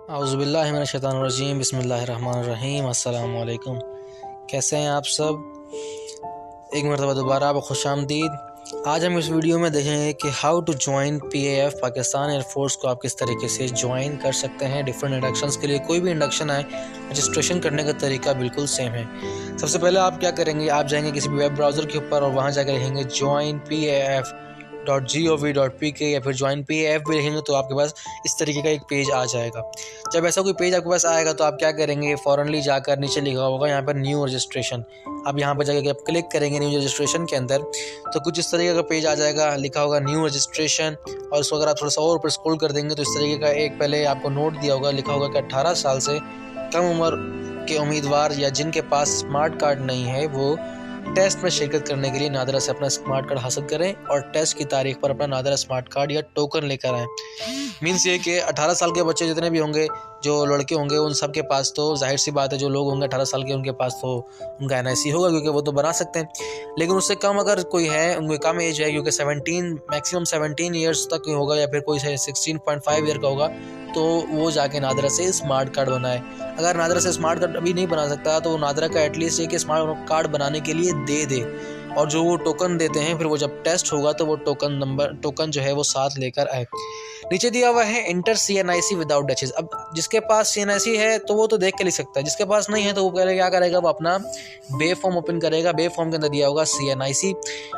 औज़ुबिल्लाहि मिनश्शैतानिर्रजीम बिस्मिल्लाहिर्रहमानिर्रहीम अस्सलाम वालेकुम। कैसे हैं आप सब। एक मरतबा दोबारा आपको खुशामदीद। आज हम इस वीडियो में देखेंगे कि how to join PAF Pakistan air force को आप किस तरीके से ज्वाइन कर सकते हैं। डिफरेंट इंडक्शंस के लिए कोई भी इंडक्शन आए रजिस्ट्रेशन करने का तरीका बिल्कुल सेम है। सबसे पहले आप क्या करेंगे, आप जाएंगे किसी भी वेब ब्राउज़र के ऊपर और वहाँ जाकर लिखेंगे joinpaf.gov.pk या फिर ज्वाइन PAF भी लिखेंगे तो आपके पास इस तरीके का एक पेज आ जाएगा। जब ऐसा कोई पेज आपके पास आएगा तो आप क्या करेंगे, फ़ौरनली जाकर नीचे लिखा होगा यहाँ पर न्यू रजिस्ट्रेशन। आप यहाँ पर जाकर आप क्लिक करेंगे न्यू रजिस्ट्रेशन के अंदर तो कुछ इस तरीके का पेज आ जाएगा, लिखा होगा न्यू रजिस्ट्रेशन। और उसको अगर आप थोड़ा सा और ऊपर स्क्रॉल कर देंगे तो इस तरीके का एक पहले आपको नोट दिया होगा, लिखा होगा कि 18 साल से कम उम्र के उम्मीदवार या जिनके पास स्मार्ट कार्ड नहीं है वो टेस्ट में शिरकत करने के लिए नादरा से अपना स्मार्ट कार्ड हासिल करें और टेस्ट की तारीख पर अपना नादरा स्मार्ट कार्ड या टोकन लेकर आएँ। मीन्स ये कि 18 साल के बच्चे जितने भी होंगे, जो लड़के होंगे, उन सब के पास तो जाहिर सी बात है, जो लोग होंगे 18 साल के उनके पास तो उनका NIC होगा क्योंकि वो तो बना सकते हैं। लेकिन उससे कम अगर कोई है, उनकी कम एज है क्योंकि 17 मैक्सिमम 17 ईयर्स तक होगा या फिर कोई 16.5 ईयर का होगा तो वो जाके नादरा से स्मार्ट कार्ड बनाए। अगर नादरा से स्मार्ट कार्ड अभी नहीं बना सकता तो नादरा का एटलीस्ट एक स्मार्ट कार्ड बनाने के लिए दे और जो वो टोकन देते हैं फिर वो जब टेस्ट होगा तो वो टोकन जो है वो साथ लेकर आए। नीचे दिया हुआ है इंटर CNIC विदाउट डैशेस। अब जिसके पास CNIC है तो वो तो देख के लिख सकता है, जिसके पास नहीं है तो वो पहले क्या करेगा, वो अपना बे फॉर्म ओपन करेगा। बे फॉर्म के अंदर दिया होगा CNIC,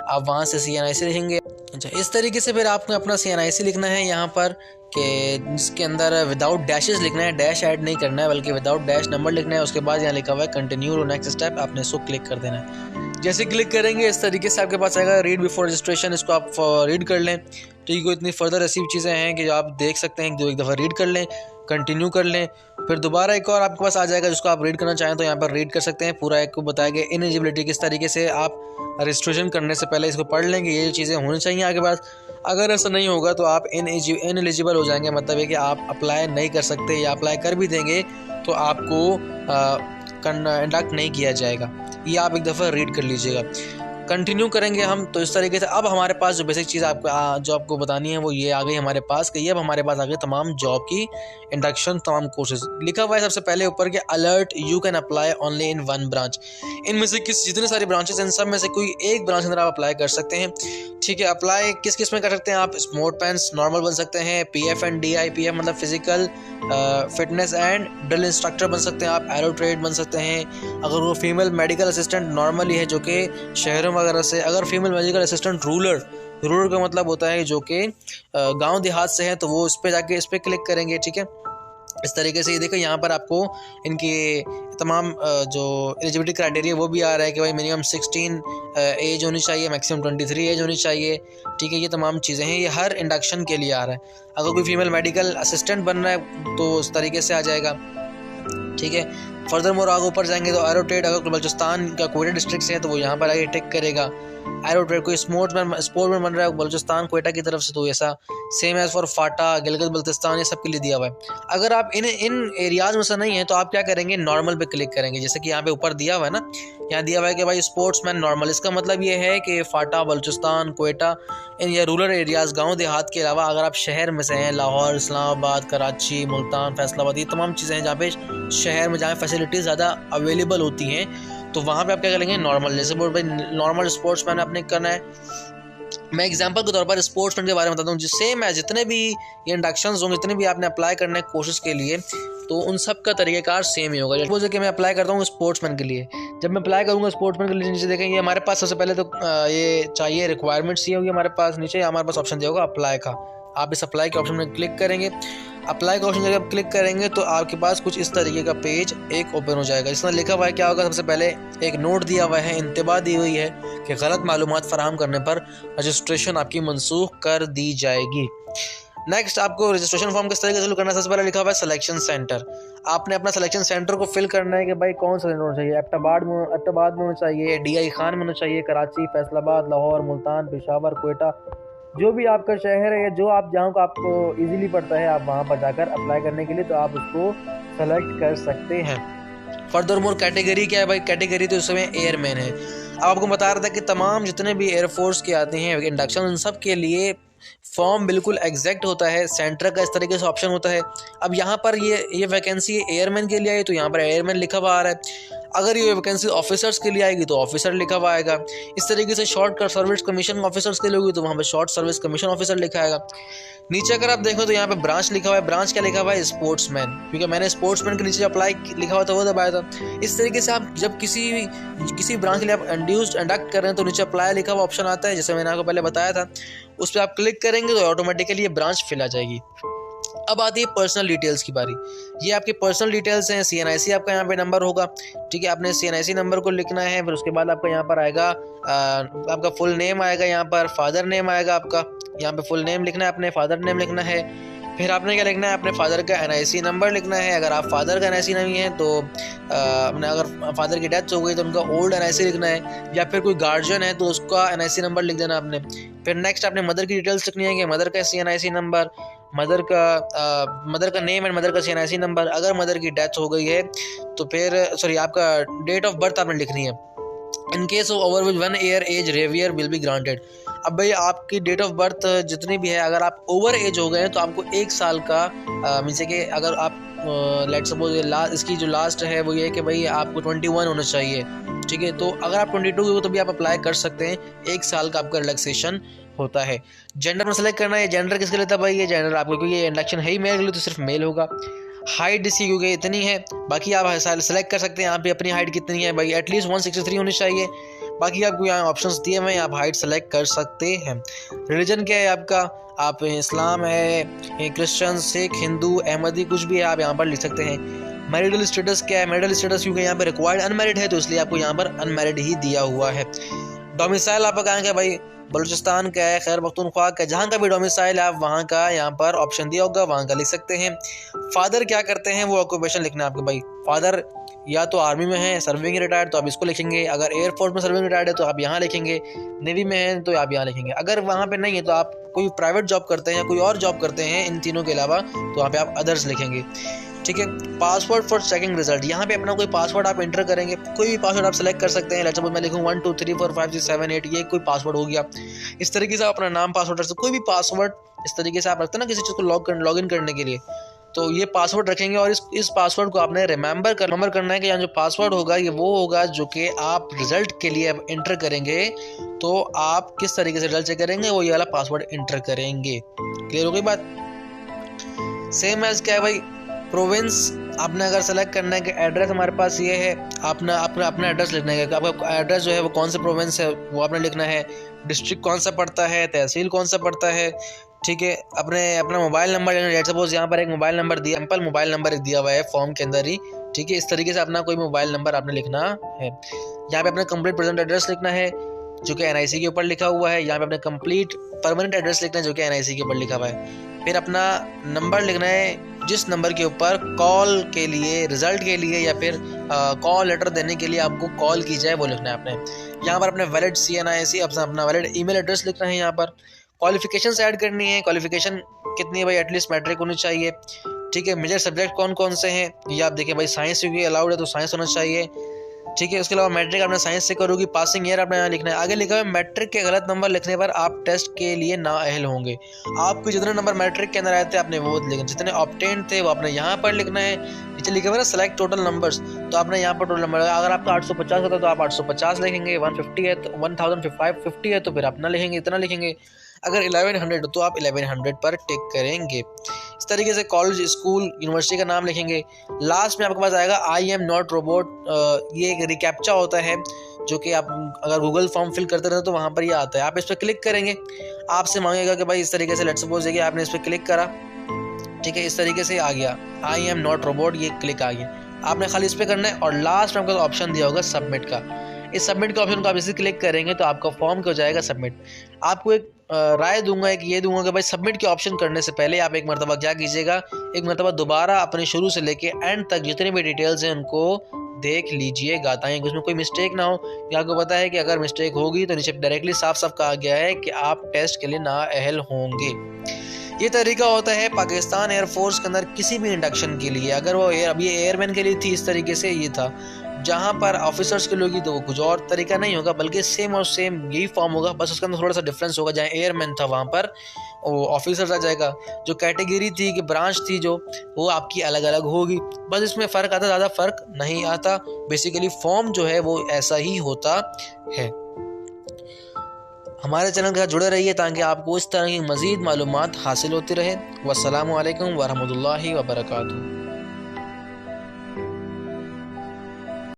आप वहाँ से CNIC लिखेंगे। अच्छा, इस तरीके से फिर आपने अपना CNIC लिखना है यहाँ पर कि जिसके अंदर विदाउट डैशेस लिखना है, डैश ऐड नहीं करना है बल्कि विदाउट डैश नंबर लिखना है। उसके बाद यहाँ लिखा हुआ है कंटिन्यू और नेक्स्ट स्टेप, आपने इसको क्लिक कर देना है। जैसे क्लिक करेंगे इस तरीके से आपके पास आएगा रीड बिफोर रजिस्ट्रेशन, इसको आप रीड कर लें। तो ये कोई इतनी फर्दर ऐसी चीज़ें हैं कि आप देख सकते हैं, जो एक दफ़ा रीड कर लें, कंटिन्यू कर लें, फिर दोबारा एक और आपके पास आ जाएगा जिसको आप रीड करना चाहें तो यहाँ पर रीड कर सकते हैं। पूरा एक को बताया गया इनएलिजिबिलिटी किस तरीके से आप रजिस्ट्रेशन करने से पहले इसको पढ़ लेंगे, ये चीज़ें होनी चाहिए आपके पास। अगर ऐसा नहीं होगा तो आप इनएलिजिबल हो जाएंगे, मतलब है कि आप अप्लाई नहीं कर सकते या अप्लाई कर भी देंगे तो आपको इंडक्ट नहीं किया जाएगा। ये आप एक दफ़ा रीड कर लीजिएगा। कंटिन्यू करेंगे हम तो इस तरीके से अब हमारे पास जो बेसिक चीज़ जो आपको बतानी है वो ये आ गई हमारे पास कि ये अब हमारे पास आ गई तमाम जॉब की इंडक्शन, तमाम कोर्सेज। लिखा हुआ है सबसे पहले ऊपर के alert you can apply only in one branch. इनमें से जितने सारे ब्रांचेस हैं इन सब में से कोई एक ब्रांच अंदर आप अप्लाई कर सकते हैं। ठीक है, अप्लाई किस किस में कर सकते हैं आप, स्पोर्ट पैंस नॉर्मल बन सकते हैं, PF एंड DI, PF मतलब physical fitness and drill instructor बन सकते हैं आप, एरो ट्रेड बन सकते हैं। अगर वो फीमेल मेडिकल असिस्टेंट नॉर्मली है जो कि शहरों वगैरह से, अगर फीमेल मेडिकल असिस्टेंट रूरल का मतलब होता है जो कि गांव देहात से है तो वो इस पे जाके इस पे क्लिक करेंगे। ठीक है, इस तरीके से ये देखो यहाँ पर आपको इनकी तमाम जो एलिजिबिलिटी क्राइटेरिया वो भी आ रहा है कि भाई मिनिमम 16 एज होनी चाहिए, मैक्सिमम 23 एज होनी चाहिए। ठीक है, ये तमाम चीज़ें हैं, ये हर इंडक्शन के लिए आ रहा है। अगर कोई फीमेल मेडिकल असिस्टेंट बन रहा है तो उस तरीके से आ जाएगा। ठीक है, फर्दर मोर आगे ऊपर जाएंगे तो एरो ट्रेड, अगर बलूचिस्तान का कोयटा डिस्ट्रिक्ट से है तो वो यहाँ पर आगे टिक करेगा। एरो ट्रेड कोई स्पोर्ट्समैन बन रहा है बलूचिस्तान कोयटा की तरफ से तो ऐसा सेम एज फॉर फाटा, गिलगित बल्तिस्तान, ये सब के लिए दिया हुआ है। अगर आप इन एरियाज में से नहीं है तो आप क्या करेंगे, नॉर्मल पे क्लिक करेंगे। जैसे कि यहाँ पे ऊपर दिया हुआ है ना, यहाँ दिया हुआ है कि भाई स्पोर्ट्समैन नॉर्मल, इसका मतलब ये है कि फाटा, बलूचिस्तान, कोयटा, इन या रूरल एरियाज़ गाँव देहात के अलावा अगर आप शहर में से हैं, लाहौर, इस्लामाबाद, कराची, मुल्तान, फैसलाबाद, ये तमाम चीज़ें हैं जहाँ पे शहर में जहाँ फैसिलिटीज़ ज़्यादा अवेलेबल होती हैं तो वहाँ पे आप क्या करेंगे, नॉर्मल। जैसे भाई नॉर्मल स्पोर्ट्समैन आपने करना है। मैं एग्जांपल के तौर पर स्पोर्ट्समैन के बारे में बताता हूँ, जिससे मैं जितने भी ये इंडक्शंस होंगे, जितने भी आपने अप्लाई करने की कोशिश के लिए तो उन सब का तरीक़ाकार सेम ही होगा। जैसे कि मैं अप्लाई करता हूँ स्पोर्ट्समैन के लिए, जब मैं अप्लाई करूँगा स्पोर्ट्समैन के लिए नीचे देखेंगे हमारे पास सबसे पहले तो ये चाहिए रिक्वायरमेंट्स ये होगी हमारे पास, नीचे हमारे पास ऑप्शन दिया होगा अप्लाई का। आप इस अप्लाई के ऑप्शन में क्लिक करेंगे। अप्लाई का ऑप्शन जब आप क्लिक करेंगे तो आपके पास कुछ इस तरीके का पेज एक ओपन हो जाएगा, जिसमें लिखा हुआ है क्या होगा, सबसे पहले एक नोट दिया हुआ है, इंतबा दी हुई है कि गलत मालूमात फराहम करने पर रजिस्ट्रेशन आपकी मनसूख कर दी जाएगी। नेक्स्ट आपको रजिस्ट्रेशन फॉर्म किस तरीके से करना है, सबसे पहले लिखा हुआ है सिलेक्शन सेंटर। आपने अपना सिलेक्शन सेंटर को फिल करना है कि भाई कौन सा होना चाहिए, एबटाबाद में होना चाहिए, DI खान में होना चाहिए, कराची, फैसलाबाद, लाहौर, मुल्तान, पेशावर, कोयटा, जो भी आपका शहर है या जो आप जहाँ को आपको इजीली पड़ता है आप वहाँ पर जाकर अप्लाई करने के लिए तो आप उसको सेलेक्ट कर सकते हैं। फर्दर मोर कैटेगरी क्या है भाई, कैटेगरी तो इस समय एयरमैन है। अब आपको बता रहा था कि तमाम जितने भी एयरफोर्स के आते हैं इंडक्शन, उन सब के लिए फॉर्म बिल्कुल एग्जैक्ट होता है, सेंटर का इस तरीके से ऑप्शन होता है। अब यहाँ पर ये वैकेंसी एयरमैन के लिए आई तो यहाँ पर एयरमैन लिखा हुआ आ रहा है। अगर ये वैकेंसी ऑफिसर्स के लिए आएगी तो ऑफिसर लिखा हुआ आएगा। इस तरीके से शॉर्ट सर्विस कमीशन ऑफिसर्स के लिए होगी तो वहाँ पर शॉर्ट सर्विस कमीशन ऑफिसर लिखा आएगा। नीचे अगर आप देखो तो यहाँ पे ब्रांच लिखा हुआ है। ब्रांच क्या लिखा हुआ है? स्पोर्ट्समैन, क्योंकि मैंने स्पोर्ट्समैन के नीचे अप्लाई लिखा हुआ था वो दबाया था। इस तरीके से आप जब किसी ब्रांच के लिए आप इंडक्ट कर रहे हैं तो नीचे अप्लाई लिखा हुआ ऑप्शन आता है, जैसे मैंने आपको पहले बताया था। उस पर आप क्लिक करेंगे तो ऑटोमेटिकली ये ब्रांच फिल आ जाएगी। अब आती है पर्सनल डिटेल्स की बारी। ये आपके पर्सनल डिटेल्स हैं। CNIC आपका यहाँ पे नंबर होगा, ठीक है। आपने CNIC नंबर को लिखना है। फिर उसके बाद आपका यहाँ पर आएगा आपका फुल नेम आएगा, यहाँ पर फादर नेम आएगा आपका, यहाँ पे फुल नेम लिखना है, अपने फादर नेम लिखना है। फिर आपने क्या लिखना है? अपने फादर का NIC नंबर लिखना है। अगर आप फादर का NIC नहीं है तो अपने अगर फादर की डेथ हो गई तो उनका ओल्ड NIC लिखना है, या फिर कोई गार्जियन है तो उसका NIC नंबर लिख देना आपने। फिर नेक्स्ट आपने मदर की डिटेल्स लिखनी है कि मदर का CNIC नंबर, मदर का नेम एंड मदर का CNIC नंबर। अगर मदर की डेथ हो गई है तो फिर आपका डेट ऑफ बर्थ आपने लिखनी है। In case of over which 1 year age waiver will be granted. अब भाई आपकी डेट ऑफ बर्थ जितनी भी है, अगर आप ओवर एज हो गए हैं तो आपको 1 साल का मीन से कि अगर आप लेट सपोज इसकी जो लास्ट है वो ये है कि भाई आपको 21 होना चाहिए, ठीक है। तो अगर आप 22 हो तो भी आप अप्लाई कर सकते हैं। 1 साल का आपका रिलैक्सेशन होता है। जेंडर में सेलेक्ट करना है। जेंडर किसके लिए था भाई? ये जेंडर आपको, क्योंकि ये इंडक्शन है ही मेल के लिए तो सिर्फ मेल होगा। हाइट इसकी क्योंकि इतनी है, बाकी आप सेलेक्ट कर सकते हैं यहाँ पे अपनी हाइट कितनी है भाई, एटलीस्ट 163 होनी चाहिए। बाकी आपको यहाँ ऑप्शंस दिए हुए हैं, आप हाइट सेलेक्ट कर सकते हैं। रिलीजन क्या है आपका? आप इस्लाम है, क्रिश्चियन, सिख, हिंदू, अहमदी, कुछ भी है आप यहाँ पर लिख सकते हैं। मैरिटल स्टेटस क्या है? मैरिटल स्टेटस क्योंकि यहाँ पर रिक्वायर्ड अनमैरिड है तो इसलिए आपको यहाँ पर अनमैरिड ही दिया हुआ है। डोमिसाइल आपका कहाँ का भाई? बलूचिस्तान का है, खैर पख्तूनख्वा का, जहाँ का भी डोमिसाइल है आप वहाँ का यहाँ पर ऑप्शन दिया होगा, वहाँ का लिख सकते हैं। फादर क्या करते हैं वो ऑक्यूपेशन लिखना है आपको भाई। फादर या तो आर्मी में है सर्विंग रिटायर्ड तो आप इसको लिखेंगे, अगर एयरफोर्स में सर्विंग रिटायर्ड है तो आप यहाँ लिखेंगे, नेवी में है तो आप यहाँ लिखेंगे। अगर वहाँ पे नहीं है तो आप कोई प्राइवेट जॉब करते हैं, कोई और जॉब करते हैं इन तीनों के अलावा तो वहाँ पे आप अदर्स लिखेंगे, ठीक है। पासवर्ड फॉर चेकिंग रिजल्ट, यहाँ पे अपना कोई पासवर्ड आप एंटर करेंगे, कोई भी पासवर्ड आप सेलेक्ट कर सकते हैं। लेट्स सपोज मैं लिखूँ 1 2 3 4 5 6 7 8, ये कोई पासवर्ड हो गया। इस तरीके से आप अपना नाम पासवर्ड रख सकते, कोई भी पासवर्ड इस तरीके से आप रखते हैं ना किसी चीज़ को लॉग इन करने के लिए, तो ये पासवर्ड रखेंगे। और इस पासवर्ड को आपने रिमेंबर करना है कि यहाँ जो पासवर्ड होगा ये वो होगा जो कि आप रिजल्ट के लिए एंटर करेंगे, तो आप किस तरीके से रिजल्ट चेक करेंगे वो ये वाला पासवर्ड एंटर करेंगे। क्लियर हो गई बात? सेम एज क्या है भाई? प्रोविंस आपने अगर सेलेक्ट करना है कि एड्रेस हमारे पास ये है, अपना एड्रेस लिखना है कि आपका एड्रेस जो है वो कौन सा प्रोविंस है वो आपने लिखना है। डिस्ट्रिक्ट कौन सा पड़ता है, तहसील कौन सा पड़ता है, ठीक है। अपना मोबाइल नंबर लेना। लेट्स सपोज यहाँ पर एक मोबाइल नंबर दिया, सिंपल मोबाइल नंबर दिया हुआ है फॉर्म के अंदर ही, ठीक है। इस तरीके से अपना कोई मोबाइल नंबर आपने लिखना है। यहाँ पे अपना कंप्लीट प्रेजेंट एड्रेस लिखना है जो कि NIC के ऊपर लिखा हुआ है। यहाँ पे अपने कंप्लीट परमानेंट एड्रेस लिखना है जो कि NIC के ऊपर लिखा हुआ है। फिर अपना नंबर लिखना है जिस नंबर के ऊपर कॉल के लिए, रिजल्ट के लिए या फिर कॉल लेटर देने के लिए आपको कॉल की जाए वो लिखना है आपने। यहाँ पर अपने वैलिड CNIC अपना वैलिड ईमेल एड्रेस लिखना है। यहाँ पर क्वालिफिकेशन ऐड करनी है। क्वालिफिकेशन कितनी है भाई? एटलीस्ट मैट्रिक होनी चाहिए, ठीक है। मेजर सब्जेक्ट कौन कौन से हैं ये आप देखिए भाई, साइंस क्योंकि अलाउड है तो साइंस होना चाहिए, ठीक है। उसके अलावा मैट्रिक आपने साइंस से करोगी, पासिंग ईयर आपने यहाँ लिखना है। आगे लिखा है मैट्रिक के गलत नंबर लिखने पर आप टेस्ट के लिए नाअहल होंगे। आपको जितने नंबर मैट्रिक के अंदर आए थे आपने वो लिखना, जितने ऑब्टेन थे वो आपने यहाँ पर लिखना है। नीचे लिखा हुआ है ना सेलेक्ट टोटल नंबर्स, तो आपने यहाँ पर टोटल नंबर, अगर आपका 850 होता है तो आप 850 लिखेंगे, 150 है तो 1550 है तो फिर अपना लिखेंगे, इतना लिखेंगे। अगर 1100 तो आप 1100 पर टिक करेंगे। इस तरीके से कॉलेज, स्कूल, यूनिवर्सिटी का नाम लिखेंगे। लास्ट में आपके पास आएगा आई एम नॉट रोबोट, ये एक रिकैप्चा होता है जो कि आप अगर गूगल फॉर्म फिल करते रहते तो वहाँ पर ये आता है। आप इस पर क्लिक करेंगे, आपसे मांगेगा कि भाई इस तरीके से, लेट्स सपोज देखिए आपने इस पर क्लिक करा, ठीक है, इस तरीके से आ गया आई एम नॉट रोबोट, ये क्लिक आ गया। आपने खाली इस पर करना है और लास्ट में आपको ऑप्शन दिया होगा सबमिट का। इस सबमिट के ऑप्शन को आप इसे क्लिक करेंगे तो आपका फॉर्म हो जाएगा सबमिट। आपको एक राय दूंगा, एक ये दूंगा कि भाई सबमिट के ऑप्शन करने से पहले आप एक मरतबा क्या कीजिएगा, एक मरतबा दोबारा अपने शुरू से लेके एंड तक जितने भी डिटेल्स हैं उनको देख लीजिएगा ताकि उसमें कोई मिस्टेक ना हो। कि आपको पता है कि अगर मिस्टेक होगी तो नीचे डायरेक्टली साफ साफ कहा गया है कि आप टेस्ट के लिए नाअहल होंगे। ये तरीका होता है पाकिस्तान एयरफोर्स के अंदर किसी भी इंडक्शन के लिए। अगर वो अभी एयरमैन के लिए थी इस तरीके से ये था, जहाँ पर ऑफिसर्स के लोग ही तो कुछ और तरीका नहीं होगा, बल्कि सेम और सेम यही फॉर्म होगा, बस उसके अंदर थोड़ा सा डिफरेंस होगा। जहाँ एयरमैन था वहाँ पर वो ऑफिसर्स आ जाएगा। जो कैटेगरी थी कि ब्रांच थी जो, वो आपकी अलग अलग होगी। बस इसमें फ़र्क आता, ज़्यादा फ़र्क नहीं आता। बेसिकली फॉर्म जो है वो ऐसा ही होता है। हमारे चैनल के साथ जुड़े रहिए ताकि आपको इस तरह की मज़ीद मालूमात हासिल होती रहे। वस्सलामु अलैकुम वरहमतुल्लाहि वबरकातुहू।